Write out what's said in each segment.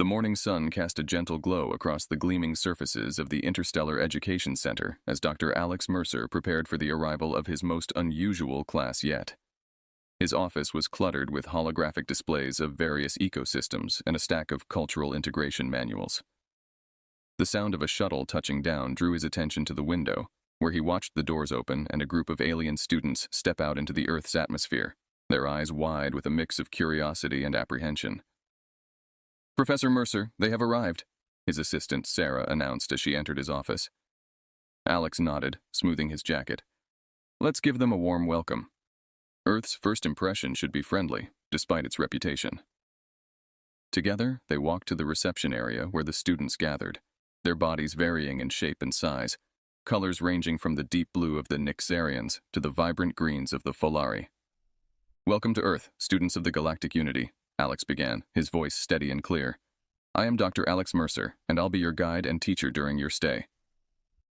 The morning sun cast a gentle glow across the gleaming surfaces of the Interstellar Education Center as Dr. Alex Mercer prepared for the arrival of his most unusual class yet. His office was cluttered with holographic displays of various ecosystems and a stack of cultural integration manuals. The sound of a shuttle touching down drew his attention to the window, where he watched the doors open and a group of alien students step out into the Earth's atmosphere, their eyes wide with a mix of curiosity and apprehension. "Professor Mercer, they have arrived," his assistant Sarah announced as she entered his office. Alex nodded, smoothing his jacket. "Let's give them a warm welcome. Earth's first impression should be friendly, despite its reputation." Together, they walked to the reception area where the students gathered, their bodies varying in shape and size, colors ranging from the deep blue of the Nyxarians to the vibrant greens of the Folari. "Welcome to Earth, students of the Galactic Unity," Alex began, his voice steady and clear. "I am Dr. Alex Mercer, and I'll be your guide and teacher during your stay."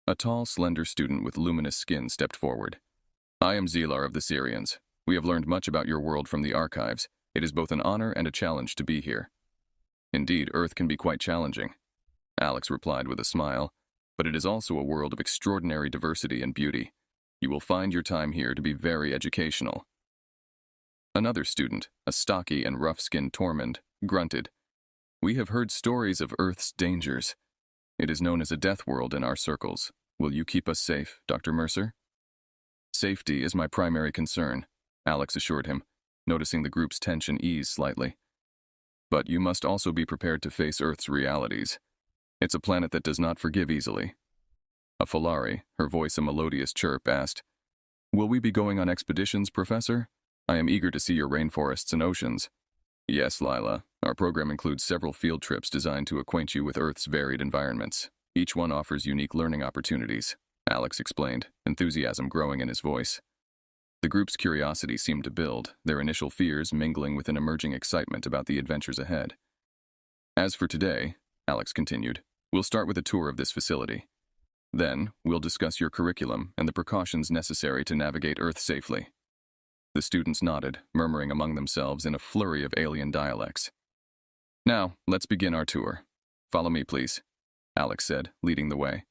A tall, slender student with luminous skin stepped forward. "I am Zelar of the Syrians. We have learned much about your world from the archives. It is both an honor and a challenge to be here." "Indeed, Earth can be quite challenging," Alex replied with a smile, "but it is also a world of extraordinary diversity and beauty. You will find your time here to be very educational." Another student, a stocky and rough-skinned Tormund, grunted. "We have heard stories of Earth's dangers. It is known as a Deathworld in our circles. Will you keep us safe, Dr. Mercer?" "Safety is my primary concern," Alex assured him, noticing the group's tension ease slightly. "But you must also be prepared to face Earth's realities. It's a planet that does not forgive easily." A Folari, her voice a melodious chirp, asked, "Will we be going on expeditions, Professor? I am eager to see your rainforests and oceans." "Yes, Lila. Our program includes several field trips designed to acquaint you with Earth's varied environments. Each one offers unique learning opportunities," Alex explained, enthusiasm growing in his voice. The group's curiosity seemed to build, their initial fears mingling with an emerging excitement about the adventures ahead. "As for today," Alex continued, "we'll start with a tour of this facility. Then, we'll discuss your curriculum and the precautions necessary to navigate Earth safely." The students nodded, murmuring among themselves in a flurry of alien dialects. "Now, let's begin our tour. Follow me, please," Alex said, leading the way.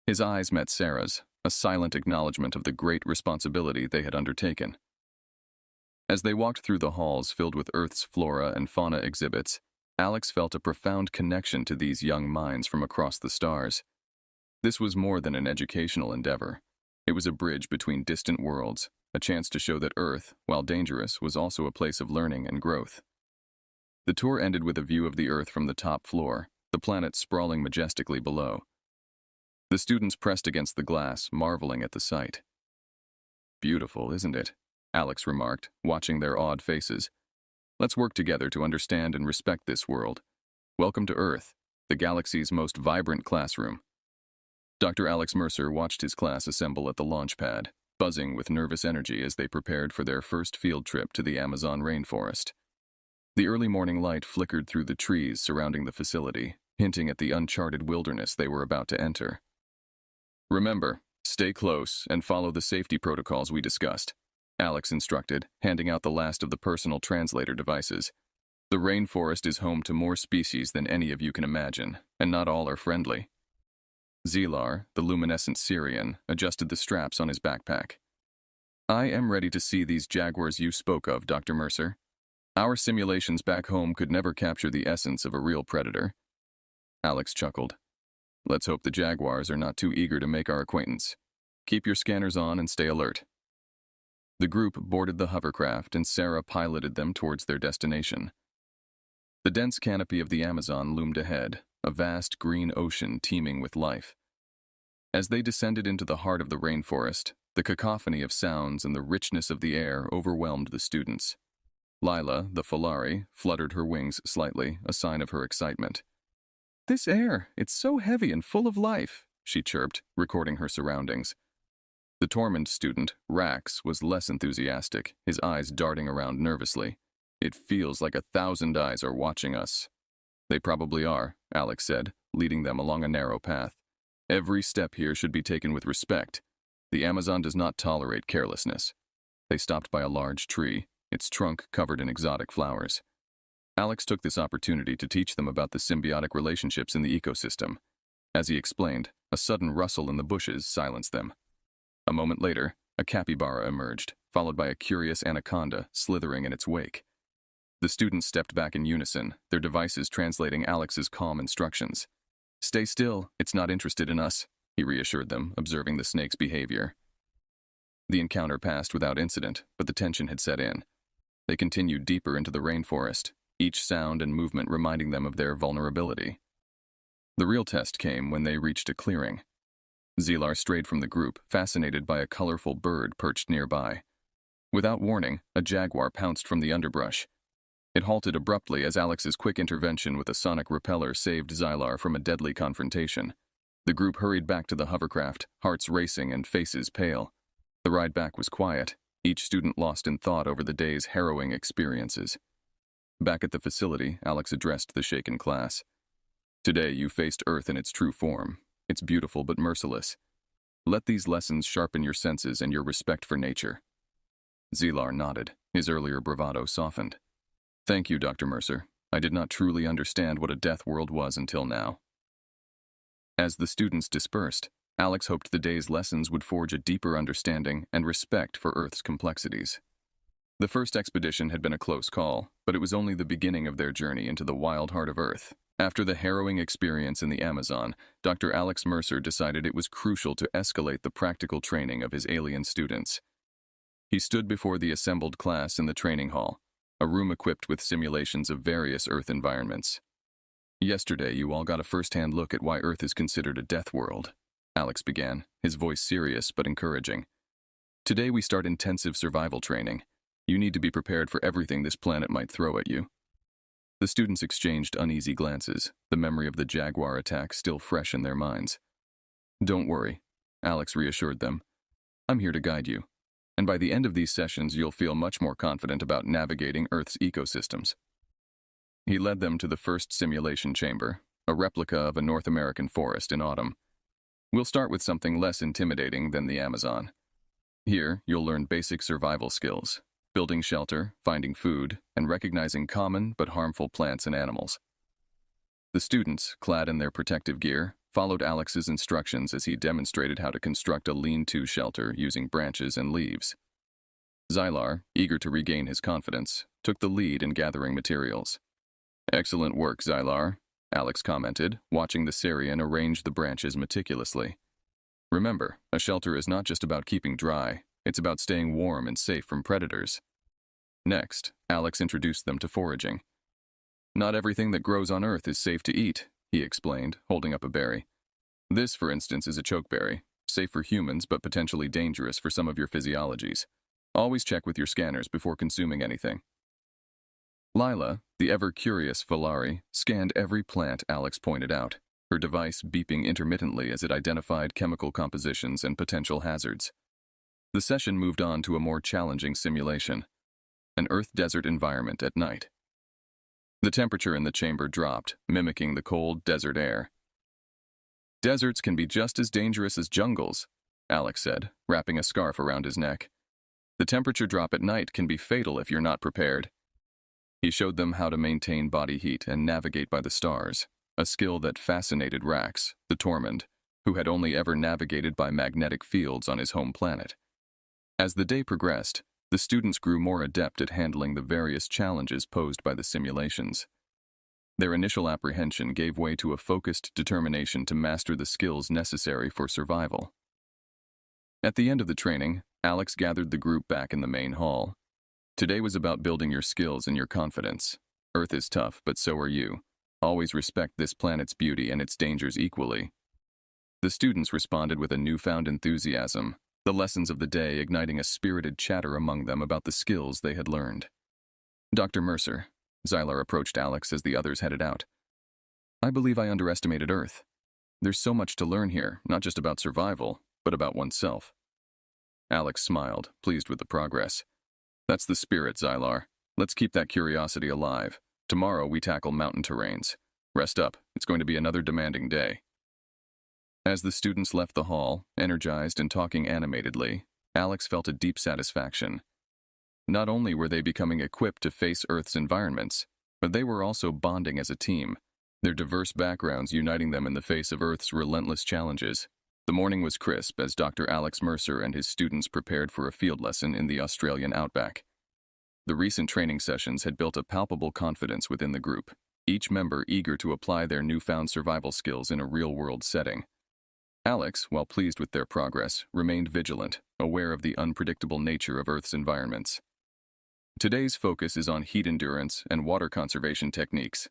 His eyes met Sarah's, a silent acknowledgement of the great responsibility they had undertaken. As they walked through the halls filled with Earth's flora and fauna exhibits, Alex felt a profound connection to these young minds from across the stars. This was more than an educational endeavor. It was a bridge between distant worlds, a chance to show that Earth, while dangerous, was also a place of learning and growth. The tour ended with a view of the Earth from the top floor, the planet sprawling majestically below. The students pressed against the glass, marveling at the sight. "Beautiful, isn't it?" Alex remarked, watching their awed faces. "Let's work together to understand and respect this world. Welcome to Earth, the galaxy's most vibrant classroom." Dr. Alex Mercer watched his class assemble at the launch pad, buzzing with nervous energy as they prepared for their first field trip to the Amazon rainforest. The early morning light flickered through the trees surrounding the facility, hinting at the uncharted wilderness they were about to enter. "Remember, stay close and follow the safety protocols we discussed," Alex instructed, handing out the last of the personal translator devices. "The rainforest is home to more species than any of you can imagine, and not all are friendly." Zelar, the luminescent Syrian, adjusted the straps on his backpack. "I am ready to see these jaguars you spoke of, Dr. Mercer. Our simulations back home could never capture the essence of a real predator." Alex chuckled. "Let's hope the jaguars are not too eager to make our acquaintance. Keep your scanners on and stay alert." The group boarded the hovercraft and Sarah piloted them towards their destination. The dense canopy of the Amazon loomed ahead, a vast green ocean teeming with life. As they descended into the heart of the rainforest, the cacophony of sounds and the richness of the air overwhelmed the students. Lila, the Folari, fluttered her wings slightly, a sign of her excitement. "This air, it's so heavy and full of life," she chirped, recording her surroundings. The Tormund student, Rax, was less enthusiastic, his eyes darting around nervously. "It feels like 1,000 eyes are watching us." "They probably are," Alex said, leading them along a narrow path. "Every step here should be taken with respect. The Amazon does not tolerate carelessness." They stopped by a large tree, its trunk covered in exotic flowers. Alex took this opportunity to teach them about the symbiotic relationships in the ecosystem. As he explained, a sudden rustle in the bushes silenced them. A moment later, a capybara emerged, followed by a curious anaconda slithering in its wake. The students stepped back in unison, their devices translating Alex's calm instructions. "Stay still, it's not interested in us," he reassured them, observing the snake's behavior. The encounter passed without incident, but the tension had set in. They continued deeper into the rainforest, each sound and movement reminding them of their vulnerability. The real test came when they reached a clearing. Zilar strayed from the group, fascinated by a colorful bird perched nearby. Without warning, a jaguar pounced from the underbrush. It halted abruptly as Alex's quick intervention with a sonic repeller saved Zylar from a deadly confrontation. The group hurried back to the hovercraft, hearts racing and faces pale. The ride back was quiet, each student lost in thought over the day's harrowing experiences. Back at the facility, Alex addressed the shaken class. "Today you faced Earth in its true form. It's beautiful but merciless. Let these lessons sharpen your senses and your respect for nature." Zilar nodded, his earlier bravado softened. "Thank you, Dr. Mercer. I did not truly understand what a death world was until now." As the students dispersed, Alex hoped the day's lessons would forge a deeper understanding and respect for Earth's complexities. The first expedition had been a close call, but it was only the beginning of their journey into the wild heart of Earth. After the harrowing experience in the Amazon, Dr. Alex Mercer decided it was crucial to escalate the practical training of his alien students. He stood before the assembled class in the training hall, a room equipped with simulations of various Earth environments. "Yesterday, you all got a first-hand look at why Earth is considered a death world," Alex began, his voice serious but encouraging. "Today we start intensive survival training. You need to be prepared for everything this planet might throw at you." The students exchanged uneasy glances, the memory of the jaguar attack still fresh in their minds. "Don't worry," Alex reassured them. "I'm here to guide you, and by the end of these sessions you'll feel much more confident about navigating Earth's ecosystems." He led them to the first simulation chamber, a replica of a North American forest in autumn. "We'll start with something less intimidating than the Amazon. Here, you'll learn basic survival skills, building shelter, finding food, and recognizing common but harmful plants and animals." The students, clad in their protective gear, followed Alex's instructions as he demonstrated how to construct a lean-to shelter using branches and leaves. Zylar, eager to regain his confidence, took the lead in gathering materials. "Excellent work, Zylar," Alex commented, watching the Sarian arrange the branches meticulously. "Remember, a shelter is not just about keeping dry, it's about staying warm and safe from predators." Next, Alex introduced them to foraging. "Not everything that grows on Earth is safe to eat," he explained, holding up a berry. "This, for instance, is a chokeberry, safe for humans but potentially dangerous for some of your physiologies. Always check with your scanners before consuming anything." Lila, the ever-curious Valari, scanned every plant Alex pointed out, her device beeping intermittently as it identified chemical compositions and potential hazards. The session moved on to a more challenging simulation, an Earth desert environment at night. The temperature in the chamber dropped, mimicking the cold desert air. "Deserts can be just as dangerous as jungles," Alex said, wrapping a scarf around his neck. "The temperature drop at night can be fatal if you're not prepared." He showed them how to maintain body heat and navigate by the stars, a skill that fascinated Rax, the Tormund, who had only ever navigated by magnetic fields on his home planet. As the day progressed, the students grew more adept at handling the various challenges posed by the simulations. Their initial apprehension gave way to a focused determination to master the skills necessary for survival. At the end of the training, Alex gathered the group back in the main hall. "Today was about building your skills and your confidence. Earth is tough, but so are you. Always respect this planet's beauty and its dangers equally." The students responded with a newfound enthusiasm, the lessons of the day igniting a spirited chatter among them about the skills they had learned. "Dr. Mercer," Zylar approached Alex as the others headed out. "I believe I underestimated Earth. There's so much to learn here, not just about survival, but about oneself." Alex smiled, pleased with the progress. "That's the spirit, Zylar. Let's keep that curiosity alive. Tomorrow we tackle mountain terrains. Rest up, it's going to be another demanding day." As the students left the hall, energized and talking animatedly, Alex felt a deep satisfaction. Not only were they becoming equipped to face Earth's environments, But they were also bonding as a team, their diverse backgrounds uniting them in the face of Earth's relentless challenges. The morning was crisp as Dr. Alex Mercer and his students prepared for a field lesson in the Australian outback. The recent training sessions had built a palpable confidence within the group, each member eager to apply their newfound survival skills in a real-world setting. Alex, while pleased with their progress, remained vigilant, aware of the unpredictable nature of Earth's environments. Today's focus is on heat endurance and water conservation techniques.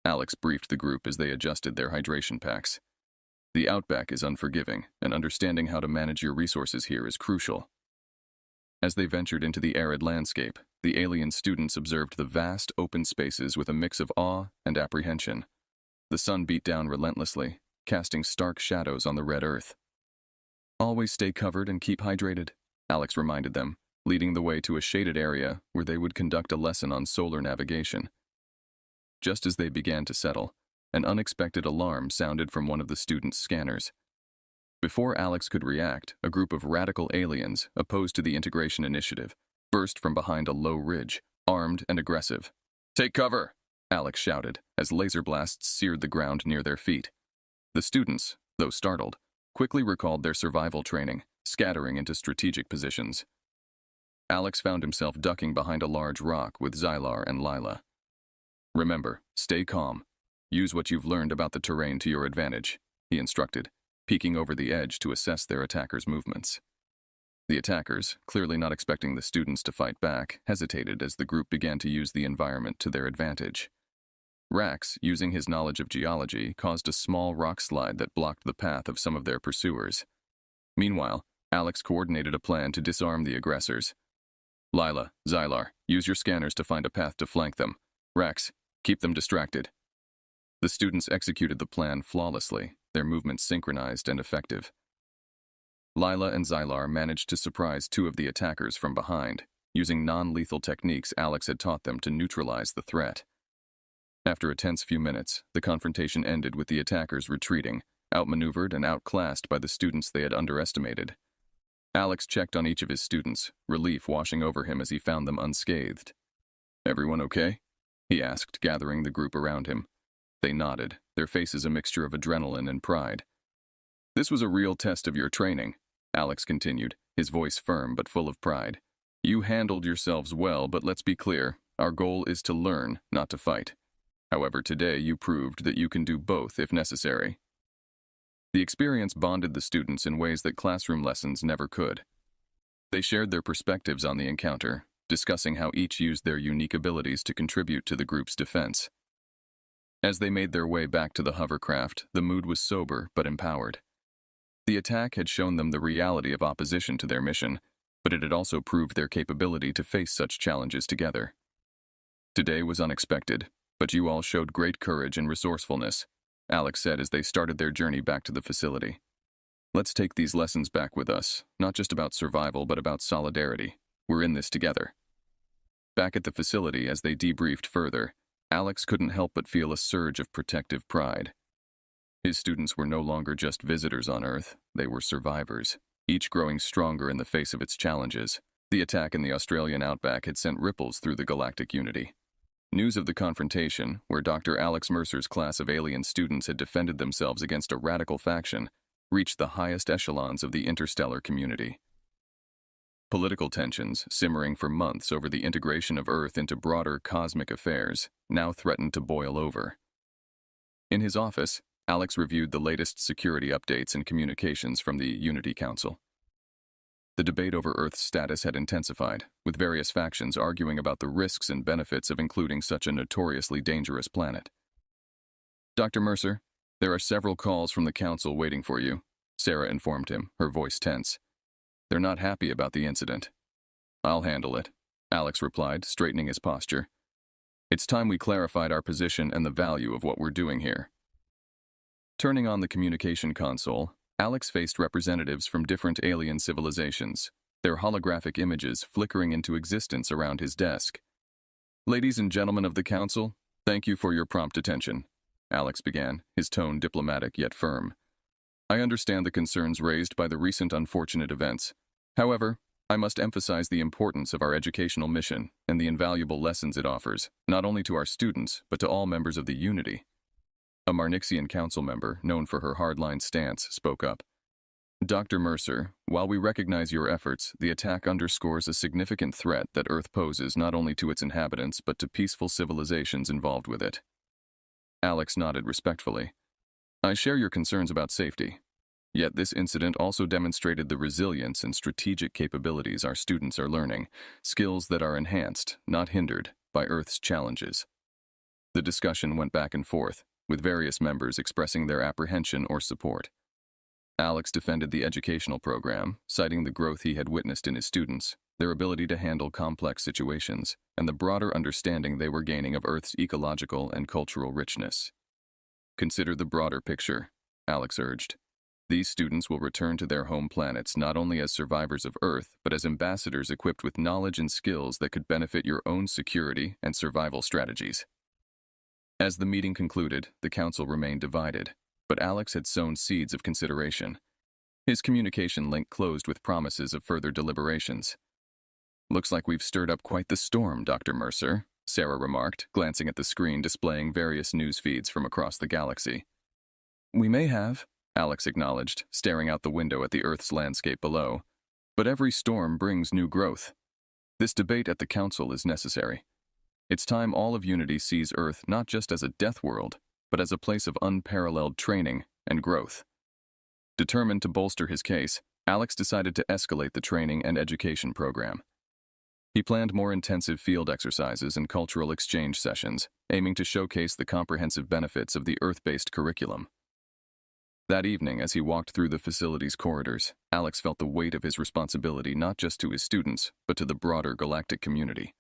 Alex briefed the group as they adjusted their hydration packs. The outback is unforgiving, and understanding how to manage your resources here is crucial. As they ventured into the arid landscape, the alien students observed the vast open spaces with a mix of awe and apprehension. The sun beat down relentlessly, casting stark shadows on the red earth. "Always stay covered and keep hydrated," Alex reminded them, leading the way to a shaded area where they would conduct a lesson on solar navigation. Just as they began to settle, an unexpected alarm sounded from one of the students' scanners. Before Alex could react, a group of radical aliens, opposed to the integration initiative, burst from behind a low ridge, armed and aggressive. "Take cover!" Alex shouted, as laser blasts seared the ground near their feet. The students, though startled, quickly recalled their survival training, scattering into strategic positions. Alex found himself ducking behind a large rock with Xylar and Lila. "Remember, stay calm. Use what you've learned about the terrain to your advantage," he instructed, peeking over the edge to assess their attackers' movements. The attackers, clearly not expecting the students to fight back, hesitated as the group began to use the environment to their advantage. Rax, using his knowledge of geology, caused a small rock slide that blocked the path of some of their pursuers. Meanwhile, Alex coordinated a plan to disarm the aggressors. "Lila, Xylar, use your scanners to find a path to flank them. Rax, keep them distracted." The students executed the plan flawlessly, their movements synchronized and effective. Lila and Xylar managed to surprise two of the attackers from behind, using non-lethal techniques Alex had taught them to neutralize the threat. After a tense few minutes, the confrontation ended with the attackers retreating, outmaneuvered and outclassed by the students they had underestimated. Alex checked on each of his students, relief washing over him as he found them unscathed. "Everyone okay?" he asked, gathering the group around him. They nodded, their faces a mixture of adrenaline and pride. "This was a real test of your training," Alex continued, his voice firm but full of pride. "You handled yourselves well, but let's be clear, our goal is to learn, not to fight. However, today you proved that you can do both if necessary." The experience bonded the students in ways that classroom lessons never could. They shared their perspectives on the encounter, discussing how each used their unique abilities to contribute to the group's defense. As they made their way back to the hovercraft, the mood was sober but empowered. The attack had shown them the reality of opposition to their mission, but it had also proved their capability to face such challenges together. "Today was unexpected, but you all showed great courage and resourcefulness," Alex said as they started their journey back to the facility. "Let's take these lessons back with us, not just about survival but about solidarity. We're in this together." Back at the facility, as they debriefed further, Alex couldn't help but feel a surge of protective pride. His students were no longer just visitors on Earth, they were survivors, each growing stronger in the face of its challenges. The attack in the Australian outback had sent ripples through the galactic unity. News of the confrontation, where Dr. Alex Mercer's class of alien students had defended themselves against a radical faction, reached the highest echelons of the interstellar community. Political tensions, simmering for months over the integration of Earth into broader cosmic affairs, now threatened to boil over. In his office, Alex reviewed the latest security updates and communications from the Unity Council. The debate over Earth's status had intensified, with various factions arguing about the risks and benefits of including such a notoriously dangerous planet. "Dr. Mercer, there are several calls from the Council waiting for you," Sarah informed him, her voice tense. "They're not happy about the incident." "I'll handle it," Alex replied, straightening his posture. "It's time we clarified our position and the value of what we're doing here." Turning on the communication console, Alex faced representatives from different alien civilizations, their holographic images flickering into existence around his desk. "Ladies and gentlemen of the Council, thank you for your prompt attention," Alex began, his tone diplomatic yet firm. "I understand the concerns raised by the recent unfortunate events. However, I must emphasize the importance of our educational mission and the invaluable lessons it offers, not only to our students, but to all members of the Unity. A Marnixian council member, known for her hardline stance, spoke up. Dr. Mercer, while we recognize your efforts, the attack underscores a significant threat that Earth poses not only to its inhabitants, but to peaceful civilizations involved with it. Alex nodded respectfully. I share your concerns about safety. Yet this incident also demonstrated the resilience and strategic capabilities our students are learning, skills that are enhanced, not hindered, by Earth's challenges. The discussion went back and forth, with various members expressing their apprehension or support. Alex defended the educational program, citing the growth he had witnessed in his students, their ability to handle complex situations, and the broader understanding they were gaining of Earth's ecological and cultural richness. Consider the broader picture, Alex urged. These students will return to their home planets not only as survivors of Earth, but as ambassadors equipped with knowledge and skills that could benefit your own security and survival strategies. As the meeting concluded, the council remained divided, but Alex had sown seeds of consideration. His communication link closed with promises of further deliberations. Looks like we've stirred up quite the storm, Dr. Mercer, Sarah remarked, glancing at the screen displaying various news feeds from across the galaxy. We may have, Alex acknowledged, staring out the window at the Earth's landscape below. But every storm brings new growth. This debate at the Council is necessary. It's time all of Unity sees Earth not just as a death world, but as a place of unparalleled training and growth. Determined to bolster his case, Alex decided to escalate the training and education program. He planned more intensive field exercises and cultural exchange sessions, aiming to showcase the comprehensive benefits of the Earth-based curriculum. That evening, as he walked through the facility's corridors, Alex felt the weight of his responsibility not just to his students, but to the broader galactic community.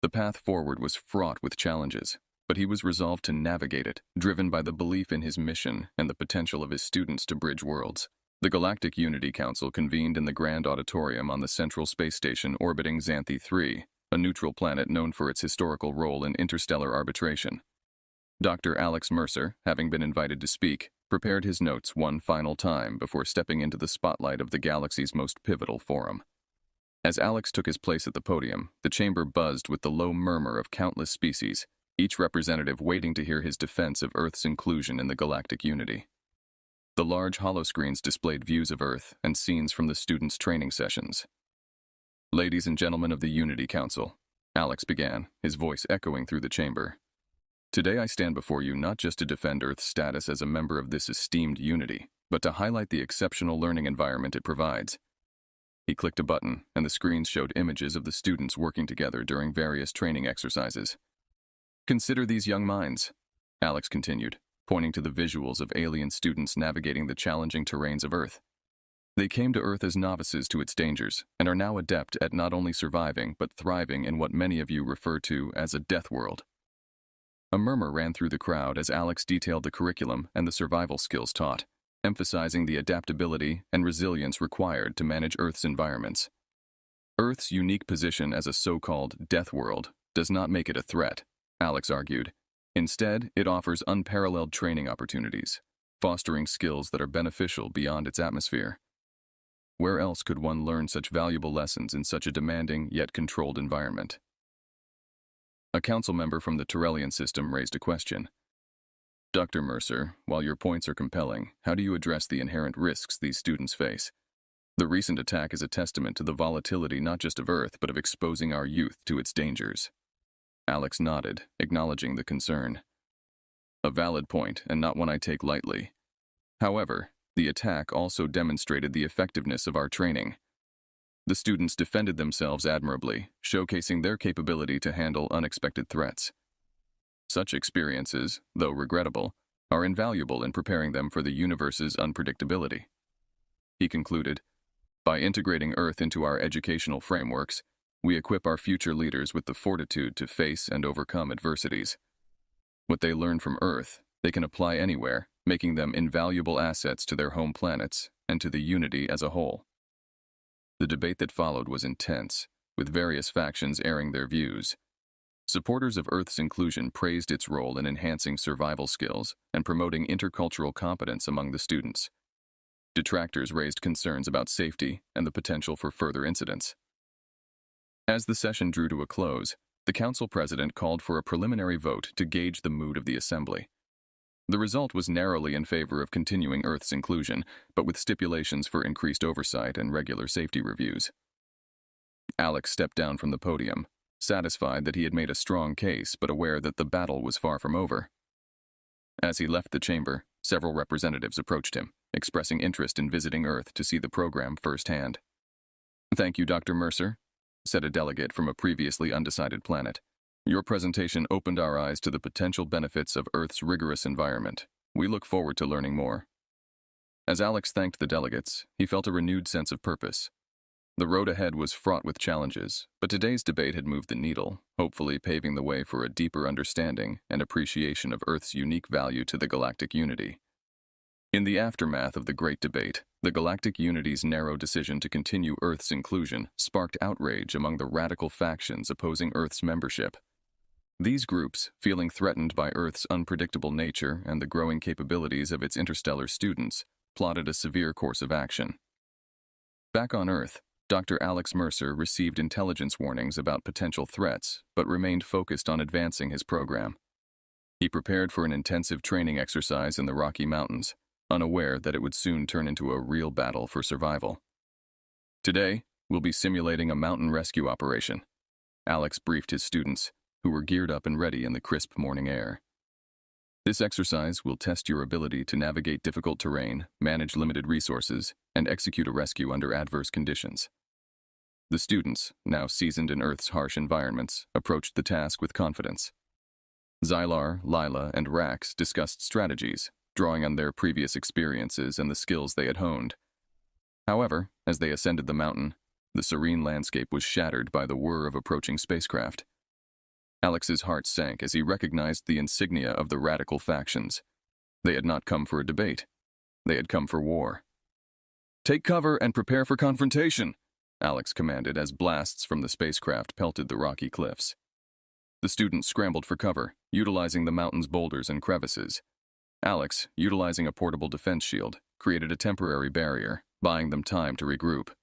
The path forward was fraught with challenges, but he was resolved to navigate it, driven by the belief in his mission and the potential of his students to bridge worlds. The Galactic Unity Council convened in the Grand Auditorium on the Central Space Station orbiting Xanthi 3, a neutral planet known for its historical role in interstellar arbitration. Dr. Alex Mercer, having been invited to speak, prepared his notes one final time before stepping into the spotlight of the galaxy's most pivotal forum. As Alex took his place at the podium, the chamber buzzed with the low murmur of countless species, each representative waiting to hear his defense of Earth's inclusion in the galactic unity. The large holoscreens displayed views of Earth and scenes from the students' training sessions. Ladies and gentlemen of the Unity Council, Alex began, his voice echoing through the chamber. Today I stand before you not just to defend Earth's status as a member of this esteemed unity, but to highlight the exceptional learning environment it provides. He clicked a button, and the screens showed images of the students working together during various training exercises. Consider these young minds, Alex continued, pointing to the visuals of alien students navigating the challenging terrains of Earth. They came to Earth as novices to its dangers, and are now adept at not only surviving, but thriving in what many of you refer to as a death world. A murmur ran through the crowd as Alex detailed the curriculum and the survival skills taught, emphasizing the adaptability and resilience required to manage Earth's environments. Earth's unique position as a so-called death world does not make it a threat, Alex argued. Instead, it offers unparalleled training opportunities, fostering skills that are beneficial beyond its atmosphere. Where else could one learn such valuable lessons in such a demanding yet controlled environment? A council member from the Turellian system raised a question. Dr. Mercer, while your points are compelling, how do you address the inherent risks these students face? The recent attack is a testament to the volatility not just of Earth, but of exposing our youth to its dangers. Alex nodded, acknowledging the concern. A valid point, and not one I take lightly. However, the attack also demonstrated the effectiveness of our training. The students defended themselves admirably, showcasing their capability to handle unexpected threats. Such experiences, though regrettable, are invaluable in preparing them for the universe's unpredictability. He concluded, by integrating Earth into our educational frameworks, we equip our future leaders with the fortitude to face and overcome adversities. What they learn from Earth, they can apply anywhere, making them invaluable assets to their home planets and to the unity as a whole. The debate that followed was intense, with various factions airing their views. Supporters of Earth's inclusion praised its role in enhancing survival skills and promoting intercultural competence among the students. Detractors raised concerns about safety and the potential for further incidents. As the session drew to a close, the council president called for a preliminary vote to gauge the mood of the assembly. The result was narrowly in favor of continuing Earth's inclusion, but with stipulations for increased oversight and regular safety reviews. Alex stepped down from the podium, satisfied that he had made a strong case, but aware that the battle was far from over. As he left the chamber, several representatives approached him, expressing interest in visiting Earth to see the program firsthand. "Thank you, Dr. Mercer," said a delegate from a previously undecided planet. "Your presentation opened our eyes to the potential benefits of Earth's rigorous environment. We look forward to learning more." As Alex thanked the delegates, he felt a renewed sense of purpose. The road ahead was fraught with challenges, but today's debate had moved the needle, hopefully paving the way for a deeper understanding and appreciation of Earth's unique value to the galactic unity. In the aftermath of the Great Debate, the galactic unity's narrow decision to continue Earth's inclusion sparked outrage among the radical factions opposing Earth's membership. These groups, feeling threatened by Earth's unpredictable nature and the growing capabilities of its interstellar students, plotted a severe course of action. Back on Earth, Dr. Alex Mercer received intelligence warnings about potential threats, but remained focused on advancing his program. He prepared for an intensive training exercise in the Rocky Mountains, unaware that it would soon turn into a real battle for survival. "Today, we'll be simulating a mountain rescue operation," Alex briefed his students, who were geared up and ready in the crisp morning air. "This exercise will test your ability to navigate difficult terrain, manage limited resources, and execute a rescue under adverse conditions." The students, now seasoned in Earth's harsh environments, approached the task with confidence. Xylar, Lila, and Rax discussed strategies, drawing on their previous experiences and the skills they had honed. However, as they ascended the mountain, the serene landscape was shattered by the whir of approaching spacecraft. Alex's heart sank as he recognized the insignia of the radical factions. They had not come for a debate. They had come for war. "Take cover and prepare for confrontation," Alex commanded as blasts from the spacecraft pelted the rocky cliffs. The students scrambled for cover, utilizing the mountain's boulders and crevices. Alex, utilizing a portable defense shield, created a temporary barrier, buying them time to regroup.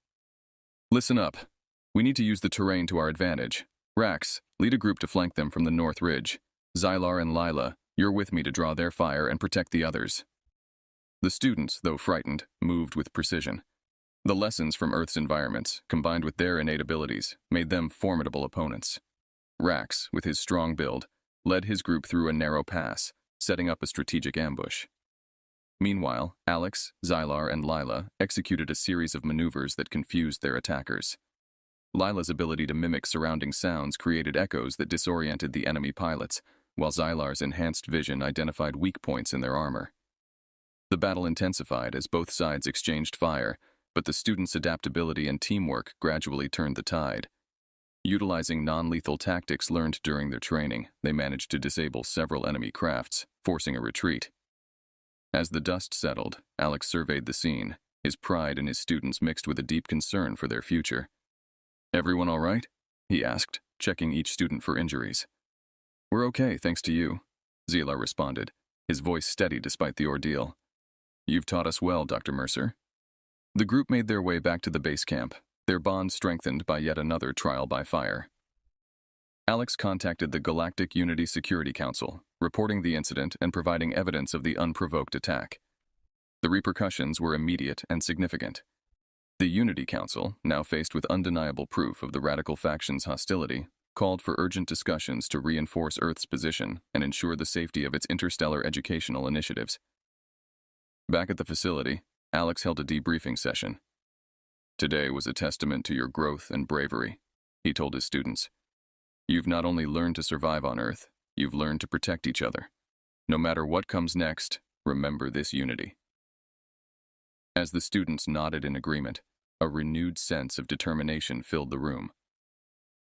"Listen up. We need to use the terrain to our advantage. Rax, lead a group to flank them from the north ridge. Xylar and Lila, you're with me to draw their fire and protect the others." The students, though frightened, moved with precision. The lessons from Earth's environments, combined with their innate abilities, made them formidable opponents. Rax, with his strong build, led his group through a narrow pass, setting up a strategic ambush. Meanwhile, Alex, Xylar, and Lila executed a series of maneuvers that confused their attackers. Lila's ability to mimic surrounding sounds created echoes that disoriented the enemy pilots, while Xylar's enhanced vision identified weak points in their armor. The battle intensified as both sides exchanged fire, but the students' adaptability and teamwork gradually turned the tide. Utilizing non-lethal tactics learned during their training, they managed to disable several enemy crafts, forcing a retreat. As the dust settled, Alex surveyed the scene, his pride in his students mixed with a deep concern for their future. "Everyone all right?" he asked, checking each student for injuries. "We're okay, thanks to you," Xylar responded, his voice steady despite the ordeal. "You've taught us well, Dr. Mercer." The group made their way back to the base camp, their bond strengthened by yet another trial by fire. Alex contacted the Galactic Unity Security Council, reporting the incident and providing evidence of the unprovoked attack. The repercussions were immediate and significant. The Unity Council, now faced with undeniable proof of the radical faction's hostility, called for urgent discussions to reinforce Earth's position and ensure the safety of its interstellar educational initiatives. Back at the facility, Alex held a debriefing session. "Today was a testament to your growth and bravery," he told his students. "You've not only learned to survive on Earth, you've learned to protect each other. No matter what comes next, remember this unity." As the students nodded in agreement, a renewed sense of determination filled the room.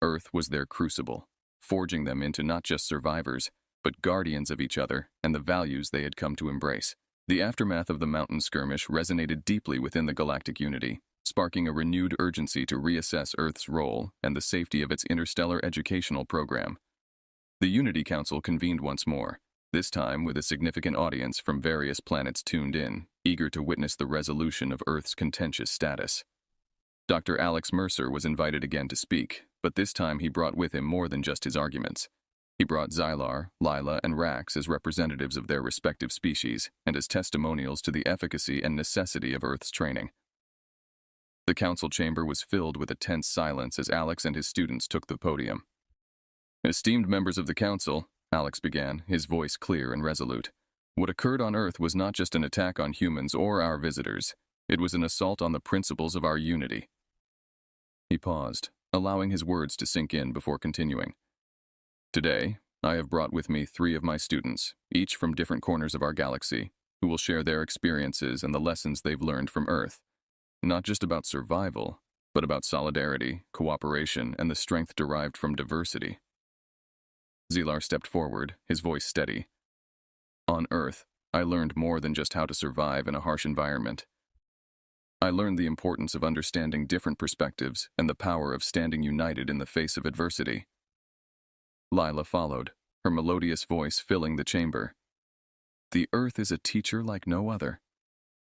Earth was their crucible, forging them into not just survivors, but guardians of each other and the values they had come to embrace. The aftermath of the mountain skirmish resonated deeply within the galactic unity, sparking a renewed urgency to reassess Earth's role and the safety of its interstellar educational program. The Unity Council convened once more, this time with a significant audience from various planets tuned in, eager to witness the resolution of Earth's contentious status. Dr. Alex Mercer was invited again to speak, but this time he brought with him more than just his arguments. He brought Xylar, Lila, and Rax as representatives of their respective species and as testimonials to the efficacy and necessity of Earth's training. The council chamber was filled with a tense silence as Alex and his students took the podium. "Esteemed members of the council," Alex began, his voice clear and resolute, "what occurred on Earth was not just an attack on humans or our visitors. It was an assault on the principles of our unity." He paused, allowing his words to sink in before continuing. "Today, I have brought with me 3 of my students, each from different corners of our galaxy, who will share their experiences and the lessons they've learned from Earth. Not just about survival, but about solidarity, cooperation, and the strength derived from diversity." Xylar stepped forward, his voice steady. "On Earth, I learned more than just how to survive in a harsh environment. I learned the importance of understanding different perspectives and the power of standing united in the face of adversity." Lila followed, her melodious voice filling the chamber. "The Earth is a teacher like no other.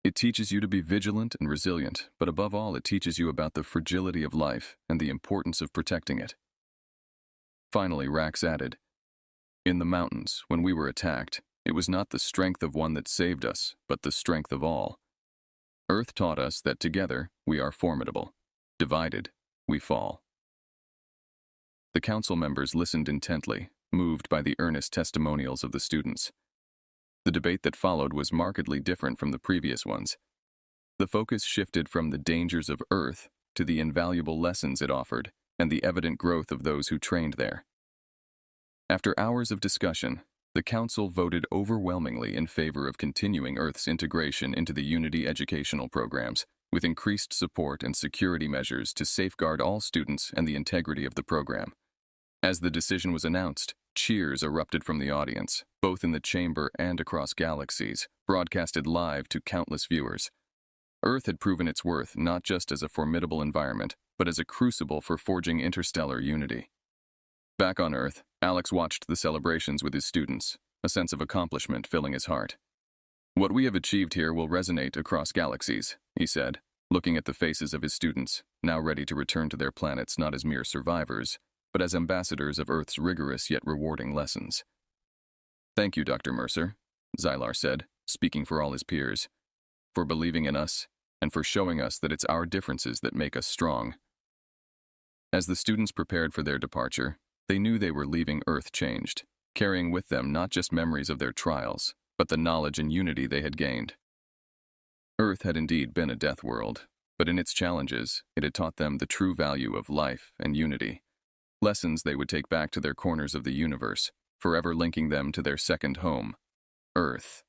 It teaches you to be vigilant and resilient, but above all it teaches you about the fragility of life and the importance of protecting it." Finally, Rax added, "In the mountains, when we were attacked, it was not the strength of one that saved us, but the strength of all. Earth taught us that together we are formidable. Divided, we fall." The council members listened intently, moved by the earnest testimonials of the students. The debate that followed was markedly different from the previous ones. The focus shifted from the dangers of Earth to the invaluable lessons it offered and the evident growth of those who trained there. After hours of discussion, the council voted overwhelmingly in favor of continuing Earth's integration into the Unity educational programs, with increased support and security measures to safeguard all students and the integrity of the program. As the decision was announced, cheers erupted from the audience, both in the chamber and across galaxies, broadcasted live to countless viewers. Earth had proven its worth not just as a formidable environment, but as a crucible for forging interstellar unity. Back on Earth, Alex watched the celebrations with his students, a sense of accomplishment filling his heart. "What we have achieved here will resonate across galaxies," he said, looking at the faces of his students, now ready to return to their planets not as mere survivors, but as ambassadors of Earth's rigorous yet rewarding lessons. "Thank you, Dr. Mercer," Xylar said, speaking for all his peers, "for believing in us and for showing us that it's our differences that make us strong." As the students prepared for their departure, they knew they were leaving Earth changed, carrying with them not just memories of their trials, but the knowledge and unity they had gained. Earth had indeed been a death world, but in its challenges, it had taught them the true value of life and unity. Lessons they would take back to their corners of the universe, forever linking them to their second home, Earth.